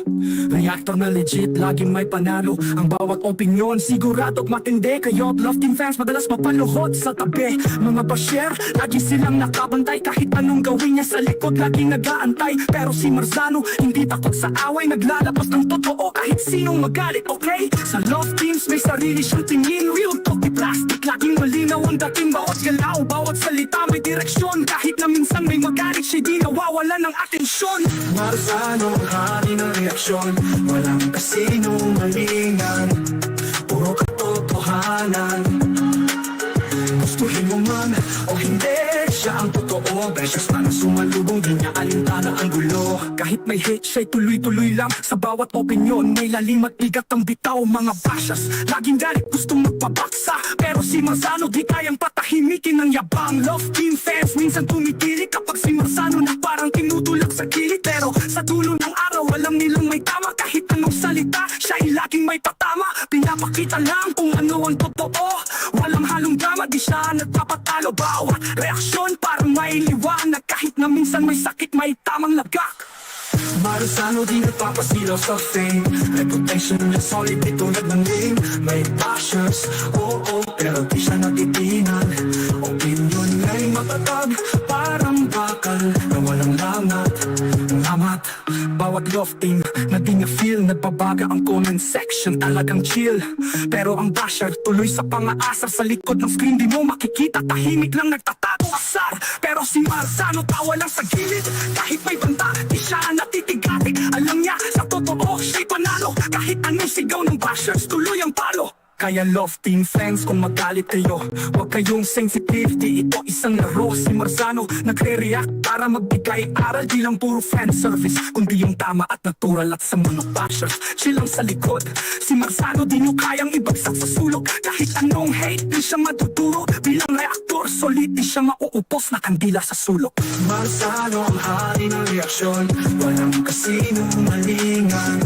Reactor na legit, laging may panalo. Ang bawat opinyon, siguradong matindi. Kayo't love team fans, madalas mapaluhod sa tabi. Mga basher, lagi silang nakabantay. Kahit anong gawin niya sa likod, laging nag-aantay. Pero si Marzano, hindi takot sa away. Naglalabas ng totoo kahit sinong magalit, okay? Sa love teams, may sarili siyang tingin. Real talk, di plastic, laging malinaw ang dating. Bawat galaw, bawat salita may direksyon. Kahit na minsan may magalit, siya di nawawala ng atensyon. Marzano, hari ng reaksyon. Walang kasinungalingan, puro katotohanan. Gustuhin mo man o hindi, siya ang totoo. Beses na sumalubong, di niya alintana ang gulo. Kahit may hate, siya'y tuloy-tuloy lang. Sa bawat opinyon, may lalim at bigat ang bitaw. Mga bashas, laging galit, gustong magpabaksa. Pero si Marzano, di kayang patahimikin ng yabang. Love team fans, minsan tumitili kapag si Marzano na parang tinutulak sa gilid. Pero sa dulo ng araw, alam nilang may tama. Kahit anong salita, siya'y laging may patama. Pinapakita lang kung ano ang totoo. Walang halong drama, di siya nagpapatalo. Bawat reaksyon parang may liwanag. Kahit na minsan may sakit, may tamang lagak. Marzano di nagpapasilaw sa fame. Reputation niya solid, di tulad ng name. May bashers, oo, pero di siya natitinag. Opinion ay matatag, parang bakal na walang langat. Ngamat, bawat bawat love team na di na feel. Nagbabaga ang comment section, talagang chill. Pero ang basher tuloy sa pangaasar. Sa likod ng screen di mo makikita, tahimik lang nagtatago asar. Pero si Marzano tawa lang sa gilid. Kahit may banta, di siya natitigatik. Alam niya, sa totoo, siya'y panalo. Kahit anong sigaw ng bashers, tuloy ang palo. Kaya love team fans, kung magalit kayo, huwag kayong sensitive, di ito isang laro. Si Marzano nagre-react para magbigay aral. Di lang puro fan service, kundi yung tama at natural. At sa mga bashers, chill lang sa likod. Si Marzano di nyo kayang ibagsak sa sulok. Kahit anong hate, di siya maduduro. Bilang reactor, solid di siya mauupos na kandila sa sulok. Marzano ang hari ng reaksyon, walang kasinungalingan,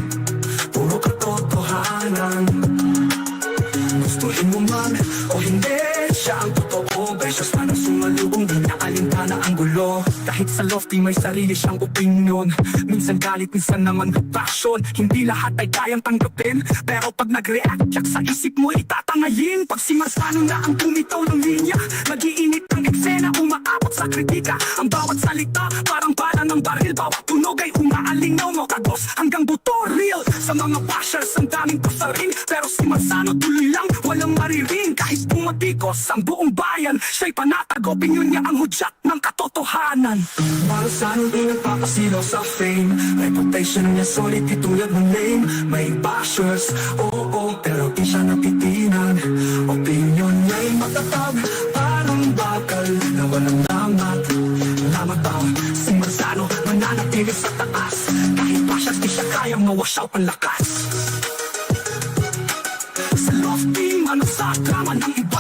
puro katotohanan. Gustuhin mo man o hindi, siya ang totoo. Beses man ang sumalubong, di na alintana ang gulo. Kahit sa lofty may sarili siyang opinion. Minsan galit, minsan naman passion. Hindi lahat ay kayang tanggapin, pero pag nag-react, yak sa isip mo itatangayin. Pag si Marzano na ang bumitaw ng linya, mag-iinit ang eksena, umaabot sa kritika. Ang bawat salita, parang bala ng baril. Bawat tunog ay umaalingaw mo tagos hanggang buto real. Sa mga bashers, ang daming pasarin, pero si Marzano tuloy lang, walang mariring. Kahit pumatikos ang buong bayan, siya'y panatag, opinyon niya ang hudyat ng katotohanan. Marzano di nagpapasilaw sa fame, reputation niya solid di tulad ng name. May bashers, oo, pero di siya napitinan. Opinyon niya'y matatag, parang bakal na walang lamat. Lamat ba? Si Marzano mananatili sa taas, kahit bashers di siya kayang mawasyaw ang lakas. Sa love team, ano sa drama ng iba,